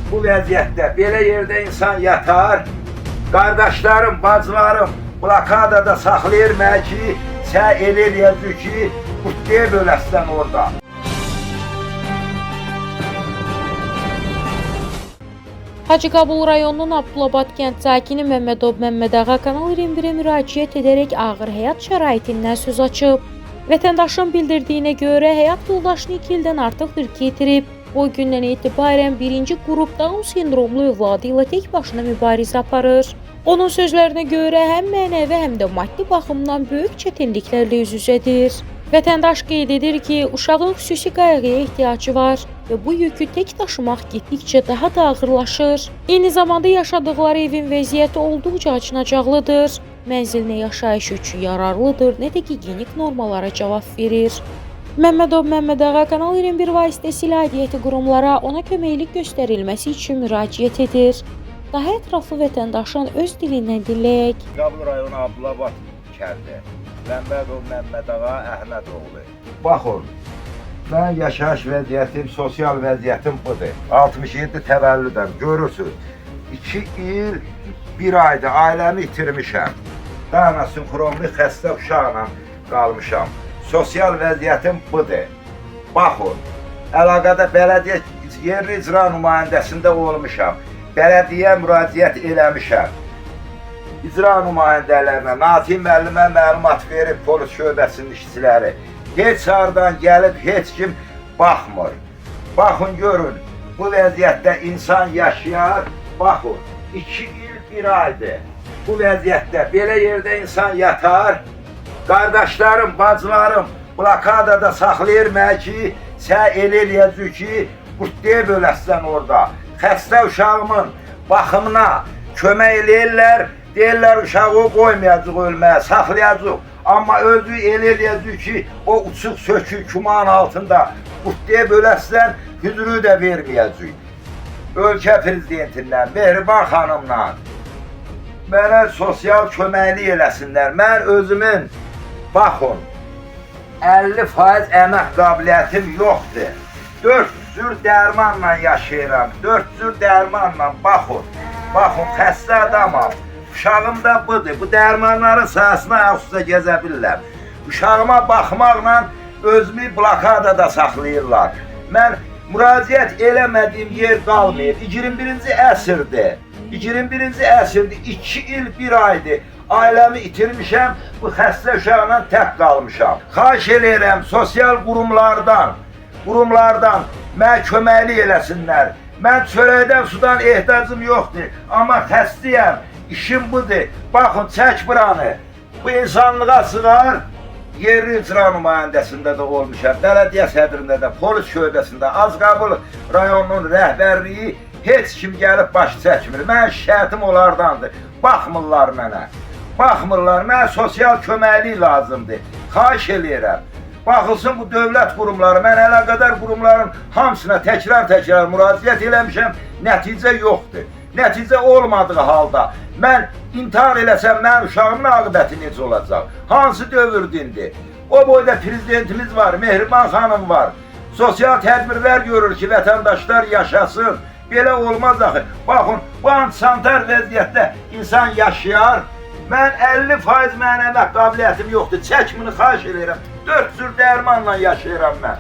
Bu vəziyyətdə belə yerdə insan yatar. Qardaşlarım, bacılarım blokadada saxlayır məni ki, sən eləyəcək ki, qutluya böləsən orada. Hacıqabul rayonunun Abdulabad kənd sakini Məmmədov Məmmədağa Kanal 21-ə müraciət edərək ağır həyat şəraitindən söz açıb. Vətəndaşın bildirdiyinə görə həyat yoldaşını 2 ildən artıqdır ki, itirib. O gündən etibarən birinci qrup Down sindromlu övladı ilə tək başına mübarizə aparır. Onun sözlərinə görə həm mənəvi, həm də maddi baxımdan böyük çətinliklərlə üz-üzədir. Vətəndaş qeyd edir ki, uşağın xüsusi qayğıya ehtiyacı var və bu yükü tək daşımaq getdikcə daha da ağırlaşır. Eyni zamanda yaşadıqları evin vəziyyəti olduqca acınacaqlıdır. Mənzil nə yaşayış üçün yararlıdır, nə də gigiyenik normalara cavab verir. Məmmədov Məmmədağa Kanal 21 vasitəsilə aidiyyəti qurumlara ona köməklik göstərilməsi üçün müraciət edir. Daha ətraflı vətəndaşın öz dilindən dinləyək. Qabul rayonu Abdulabad kəndi. Məmmədov Məmmədağa Əhmədoğlu. Baxın, mən yaşayış vəziyyətim, sosial vəziyyətim budur. 67 təvəllüdəm, görürsünüz. 2 il, 1 ayda ailəmi itirmişəm. Daha sinxronlu xəstə uşaqla qalmışam. Sosial vəziyyətim budur. Baxın, əlaqədə bələdiyyə yerli icra nümayəndəsində olmuşam. Bələdiyyə müraciət eləmişəm. İcra nümayəndələrinə, Natiq müəllimə məlumat verib polis şöbəsinin işçiləri. Heç hardan gəlib, heç kim baxmır. Baxın, görün, bu vəziyyətdə insan yaşayar. Baxın, 2 il, 1 aydır. Bu vəziyyətdə, belə yerdə insan yatar. Qardaşlarım, bacılarım blokadada saxlayır məni ki, sən eləyəcək ki, qutluya böləsən orada. Xəstə uşağımın baxımına kömək eləyirlər. Deyirlər, uşağı qoymayacaq ölməyə, saxlayacaq. Amma özü eləyəcək ki, o uçuq sökük kumanın altında qutluya böləsən, hüzürü də verməyəcək. Ölkə prezidentindən, Mehriban xanımla mənə sosial köməklik eləsinlər. Mən özümün, baxın, 50% əmək qabiliyyətim yoxdur. 4 cür dərmanla yaşayıram, 4 cür dərmanla, baxın. Baxın, xəstə adamam. Uşağım da budur. Bu dərmanların sayəsində ayaqüstə gəzə bilirlər. Uşağıma baxmaqla özümü blokadada saxlayırlar. Mən müraciət eləmədiyim yer qalmayıb. 21-ci əsrdir. 21-ci əsrdir. 2 il, 1 aydır. Ailəmi itirmişəm. Bu xəstə uşaqla tək qalmışam. Xahiş eləyirəm sosial qurumlardan mənə köməklik eləsinlər. Mən çörəkdən, sudan ehtiyacım yoxdur. Amma xəstəyəm. İşim budur. Baxın, çək buranı. Bu insanlığa sığar. Yerli icra nümayəndəsində də olmuşam. Bələdiyyə sədrində də, polis şöbəsində, Hacıqabul rayonunun rəhbərliyi heç kim gəlib baş çəkmir. Mənim şikayətim onlardandır. Baxmırlar mənə. Baxmırlar. Mənə sosial köməklik lazımdır. Xahiş eləyirəm. Baxılsın bu dövlət qurumları, mən əlaqədar qurumların hamısına təkrar müraciət eləmişəm, nəticə yoxdur. Nəticə olmadığı halda mən intihar eləsəm, mənim uşağımın aqibəti necə olacaq? Hansı dövrdündir? O boyda prezidentimiz var, Mehriban xanım var. Sosial tədbirlər görür ki, vətəndaşlar yaşasın. Belə olmaz axı. Baxın, bu antisantar vəziyyətdə insan yaşayar. Mən 50% mənim əmək qabiliyyətim yoxdur. Çəkmini xahiş edirəm. 4 cür dərmanla yaşayıram mən.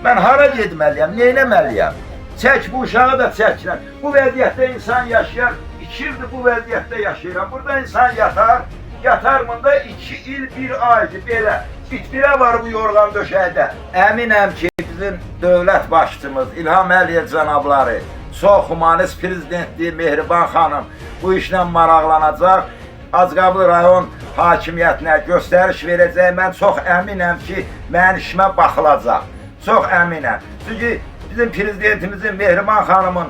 Mən hara getməliyəm, neynəməliyəm? Çək bu uşağı da çəkirəm. Bu vəziyyətdə insan yaşayar. 2 ildir bu vəziyyətdə yaşayıram. Burada insan yatar. Yatarmında 2 il, 1 aydır belə. Bitbirə var bu yorğan döşəkdə. Əminəm ki, bizim dövlət başçımız İlham Əliyev cənabları, çox humanist prezidentli Mehriban xanım bu işlə maraqlanacaq. Hacıqabul rayon hakimiyyətinə göstəriş verəcək. Mən çox əminəm ki, mənim işimə baxılacaq. Çox əminəm. Çünki bizim prezidentimizin Mehriban xanımın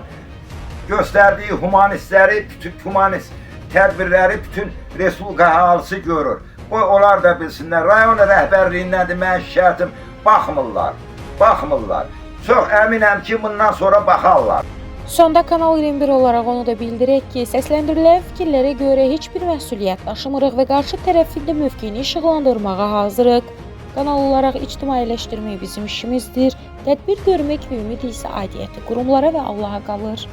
göstərdiyi humanistləri, bütün humanist tədbirləri bütün Respublika əhalisi görür. Onlar da bilsinlər. Rayon rəhbərliyindən də mənim şikayətim baxmırlar. Çox əminəm ki, bundan sonra baxarlar. Sonda Kanal 21 olaraq onu da bildirək ki, səsləndirilən fikirlərə görə heç bir məsuliyyət daşımırıq və qarşı tərəfində mövqeyini işıqlandırmağa hazırıq. Kanal olaraq ictimailəşdirmək bizim işimizdir. Tədbir görmək və ümid isə aidiyyəti qurumlara və Allaha qalır.